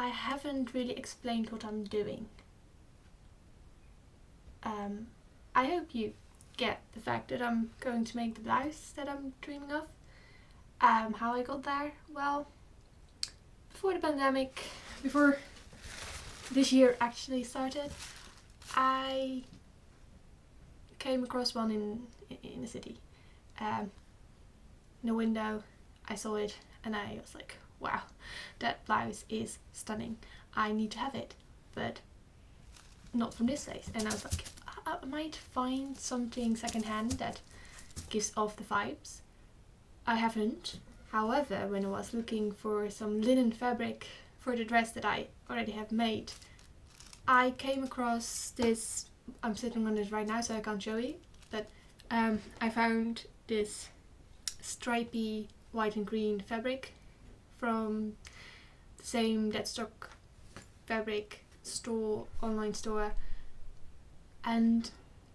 I haven't really explained what I'm doing. I hope you get the fact that I'm going to make the blouse that I'm dreaming of. How I got there? Well, before the pandemic, before this year actually started, I came across one in the city. In a window, I saw it and I was like, wow, that blouse is stunning. I need to have it, but not from this place. And I was like, I might find something secondhand that gives off the vibes. I haven't. However, when I was looking for some linen fabric for the dress that I already have made, I came across this. I'm sitting on it right now, so I can't show you, but I found this stripy white and green fabric from the same Deadstock fabric store, online store, and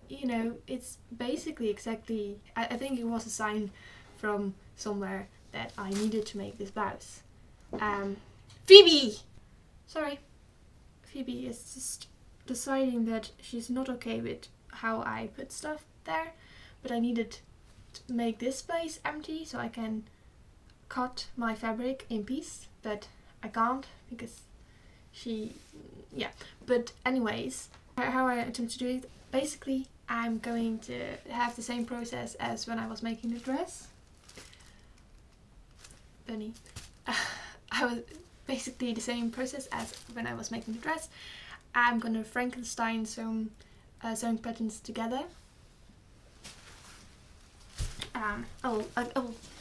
you know, it's basically exactly, I think it was a sign from somewhere that I needed to make this blouse. Phoebe! Sorry. Phoebe is just deciding that she's not okay with how I put stuff there, but I needed to make this place empty so I can cut my fabric in piece, but I can't because but anyways, how I attempt to do it, basically I'm going to have the same process as when I was making the dress. Bunny. I was basically the same process as when I was making the dress. I'm gonna Frankenstein some sewing patterns together. I'll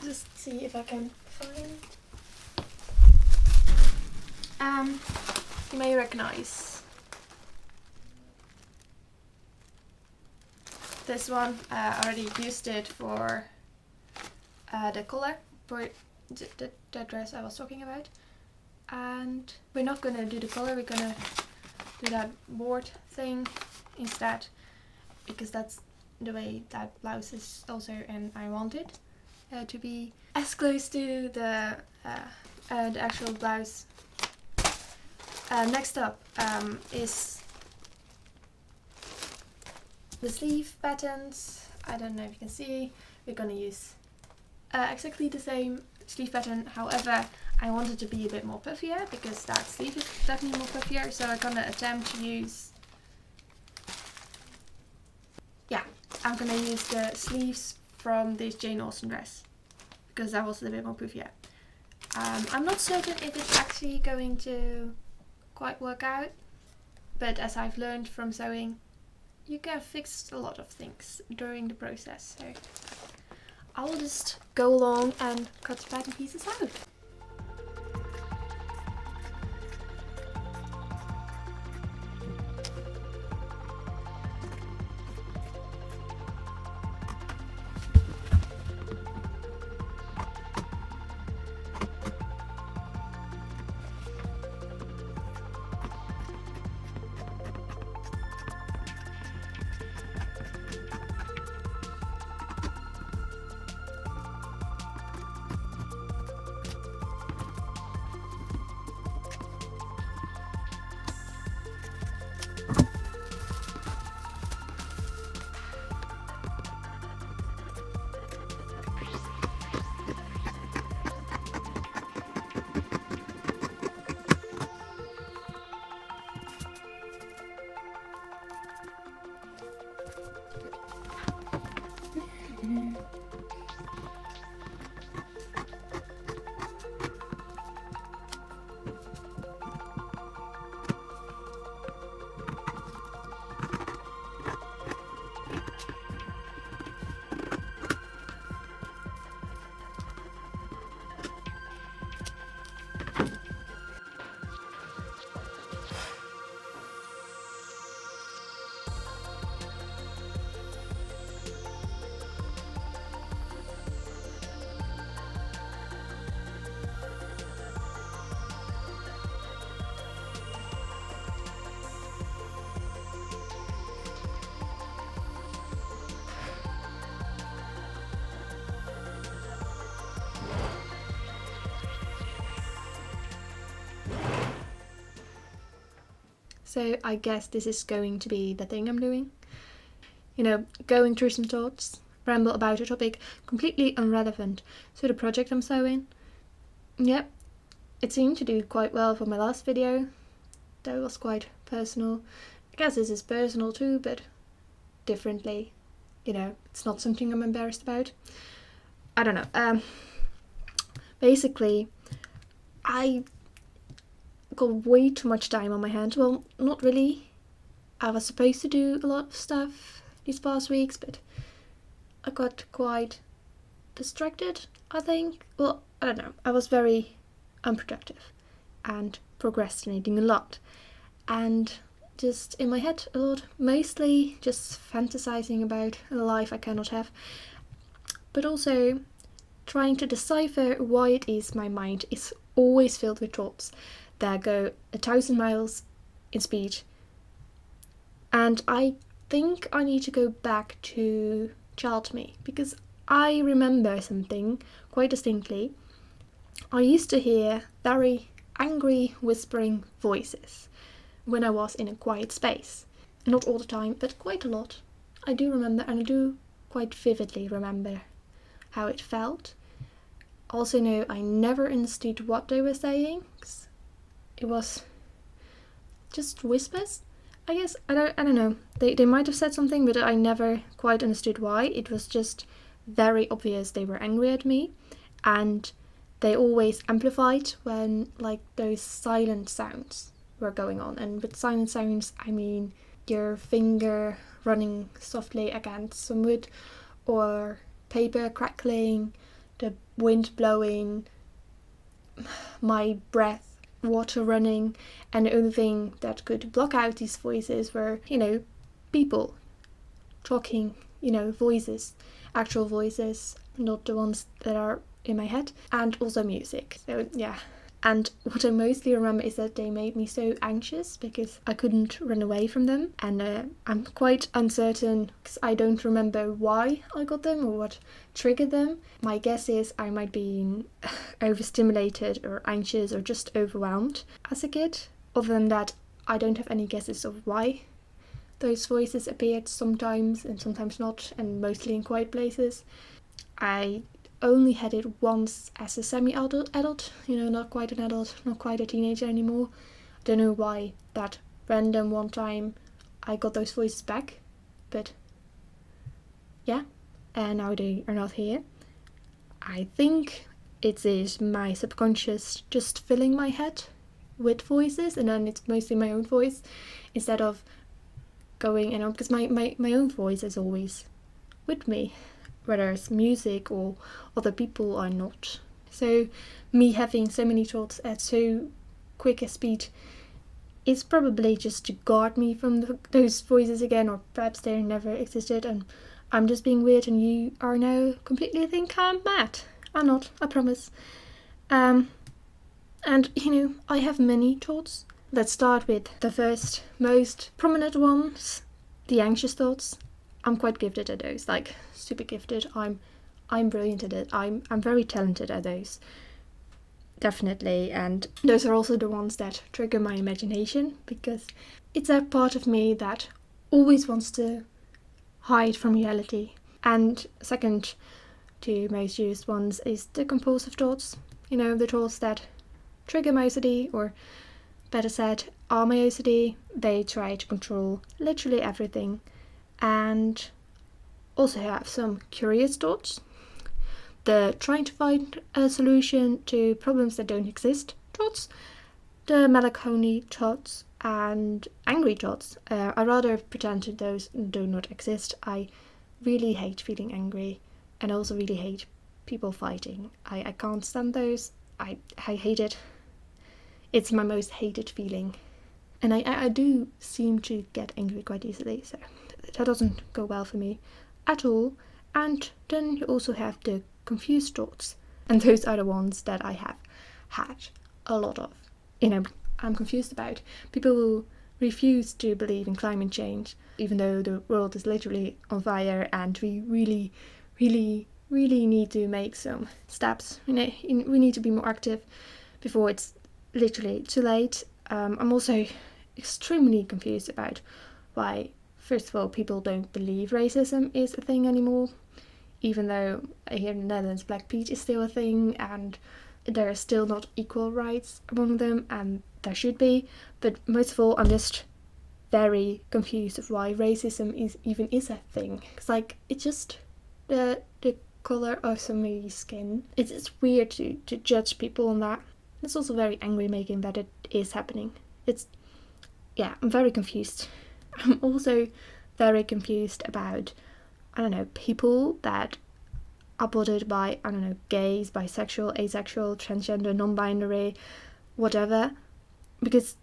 just see if I can find. You may recognize this one. I already used it for the collar for the dress I was talking about, and we're not gonna do the collar. We're gonna do that board thing instead, because that's the way that blouse is also, and I want it to be as close to the actual blouse. Next up is the sleeve patterns. I don't know if you can see. We're gonna use exactly the same sleeve pattern. However, I want it to be a bit more puffier because that sleeve is definitely more puffier. So I'm gonna attempt to use. I'm gonna use the sleeves from this Jane Austen dress because that was a bit more puffier. I'm not certain if it's actually going to quite work out, but as I've learned from sewing, you can fix a lot of things during the process, so I'll just go along and cut the pattern pieces out. so I guess this is going to be the thing I'm doing. You know, going through some thoughts, ramble about a topic completely irrelevant to the project I'm sewing. Yep, it seemed to do quite well for my last video. That was quite personal. I guess this is personal too, but differently. You know, it's not something I'm embarrassed about. I don't know. Basically, I got way too much time on my hands. Well, not really. I was supposed to do a lot of stuff these past weeks, but I got quite distracted, I think. Well, I don't know. I was very unproductive and procrastinating a lot. And just in my head a lot. Mostly just fantasizing about a life I cannot have. But also trying to decipher why it is my mind is always filled with thoughts that go 1,000 miles in speed. And I think I need to go back to child me, because I remember something quite distinctly. I used to hear very angry whispering voices when I was in a quiet space. Not all the time, but quite a lot. I do remember, and I do quite vividly remember how it felt. Also know I never understood what they were saying. It was just whispers, I guess. I don't know. They might have said something, but I never quite understood why. It was just very obvious they were angry at me, and they always amplified when like those silent sounds were going on. And with silent sounds, I mean your finger running softly against some wood, or paper crackling, the wind blowing, my breath, water running. And the only thing that could block out these voices were, you know, people talking, you know, voices, actual voices, not the ones that are in my head, and also music. So yeah. And what I mostly remember is that they made me so anxious because I couldn't run away from them. And I'm quite uncertain because I don't remember why I got them or what triggered them. My guess is I might be overstimulated or anxious or just overwhelmed as a kid. Other than that, I don't have any guesses of why those voices appeared sometimes and sometimes not, and mostly in quiet places. I only had it once as a semi-adult, you know, not quite an adult, not quite a teenager anymore. I don't know why that random one time I got those voices back, but yeah, and now they are not here. I think it is my subconscious just filling my head with voices, and then it's mostly my own voice instead of going, you know, because my own voice is always with me, whether it's music or other people or not. So me having so many thoughts at so quick a speed is probably just to guard me from those voices again, or perhaps they never existed and I'm just being weird and you are now completely think I'm mad. I'm not, I promise. And you know, I have many thoughts. Let's start with the first most prominent ones, the anxious thoughts. I'm quite gifted at those, like super gifted. I'm brilliant at it. I'm very talented at those, definitely. And those are also the ones that trigger my imagination, because it's that part of me that always wants to hide from reality. And second to most used ones is the compulsive thoughts. You know, the thoughts that trigger my OCD, or better said, are my OCD. They try to control literally everything. And also have some curious thoughts, the trying to find a solution to problems that don't exist thoughts, the melancholy thoughts, and angry thoughts. I rather pretend that those do not exist. I really hate feeling angry, and also really hate people fighting. I can't stand those. I hate it. It's my most hated feeling. And I do seem to get angry quite easily, so that doesn't go well for me at all. And then you also have the confused thoughts, and those are the ones that I have had a lot of. You know, I'm confused about people who refuse to believe in climate change, even though the world is literally on fire and we really, really, really need to make some steps. You know, we need to be more active before it's literally too late. I'm also extremely confused about why, first of all, people don't believe racism is a thing anymore, even though here in the Netherlands Black Pete is still a thing and there are still not equal rights among them, and there should be. But most of all, I'm just very confused of why racism is a thing. It's like, it's just the colour of somebody's skin. It's weird to judge people on that. It's also very angry making that it is happening. I'm very confused. I'm also very confused about, I don't know, people that are bothered by, I don't know, gays, bisexual, asexual, transgender, non-binary, whatever, because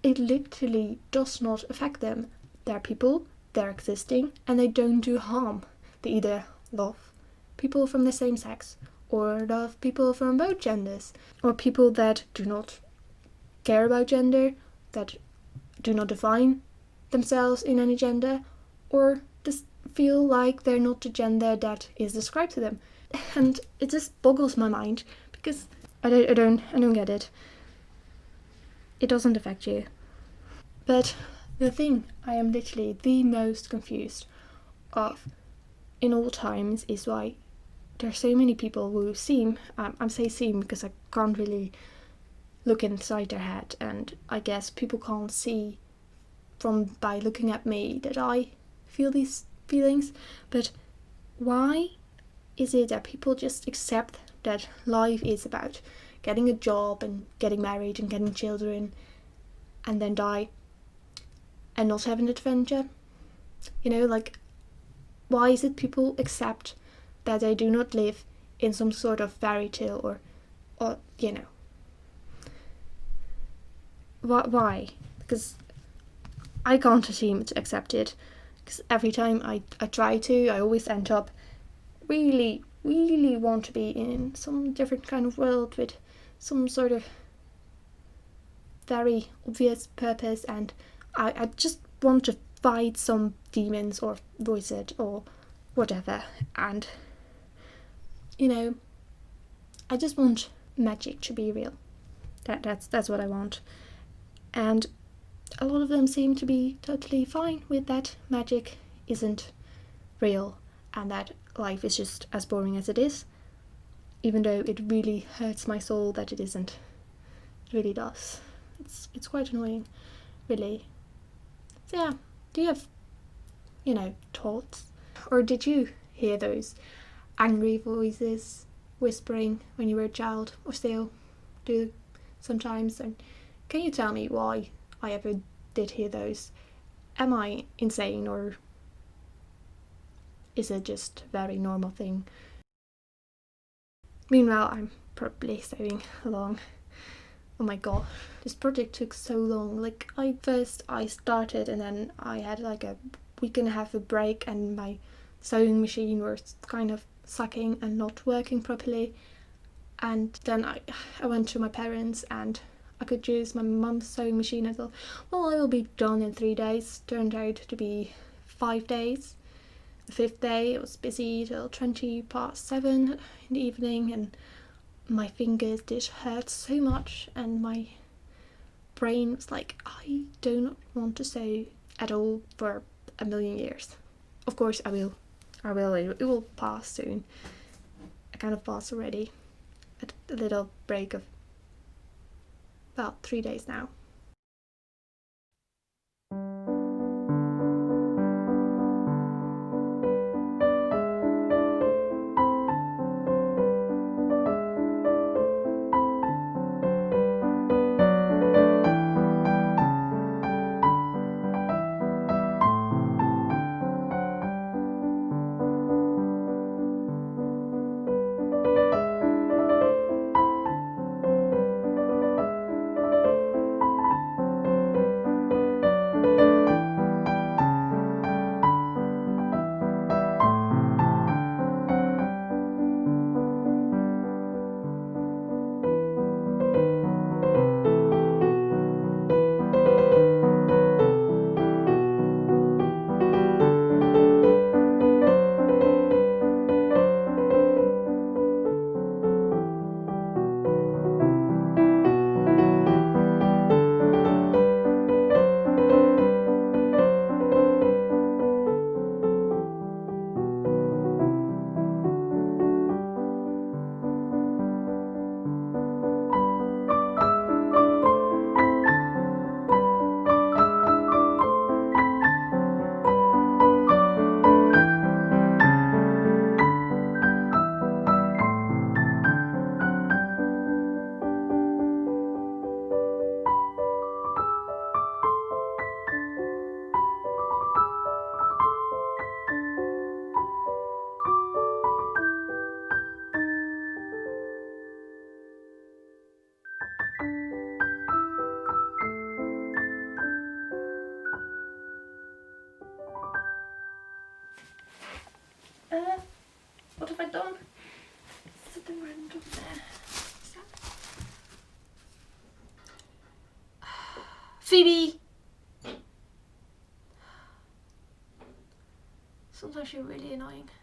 it literally does not affect them. They're people, they're existing, and they don't do harm. They either love people from the same sex, or love people from both genders, or people that do not care about gender, that do not define themselves in any gender, or just feel like they're not the gender that is described to them. And it just boggles my mind, because I don't get it. It doesn't affect you. But the thing I am literally the most confused of in all times is why there are so many people who seem, I'm saying seem because I can't really look inside their head, and I guess people can't see by looking at me that I feel these feelings, but why is it that people just accept that life is about getting a job and getting married and getting children and then die and not have an adventure? Like, why is it people accept that they do not live in some sort of fairy tale or why? Because I can't seem to accept it, because every time I try to, I always end up really, really want to be in some different kind of world with some sort of very obvious purpose, and I just want to fight some demons or wizard or whatever, and I just want magic to be real. That's what I want, and a lot of them seem to be totally fine with that magic isn't real and that life is just as boring as it is, even though it really hurts my soul that it isn't. It really does. It's quite annoying, really. So yeah, do you have, thoughts? Or did you hear those angry voices whispering when you were a child, or still do sometimes? And can you tell me why I ever did hear those? Am I insane, or is it just a very normal thing? Meanwhile, I'm probably sewing along. Oh my god, this project took so long. Like, I started and then I had like a week and a half of break, and my sewing machine was kind of sucking and not working properly. And then I went to my parents and I could use my mum's sewing machine. I thought, well, I will be done in 3 days. Turned out to be 5 days. The 5th day it was busy till 7:20 in the evening, and my fingers did hurt so much, and my brain was like, I do not want to sew at all for a million years. Of course I will. It will pass soon. I kind of passed already. A little break of about 3 days now. actually really annoying.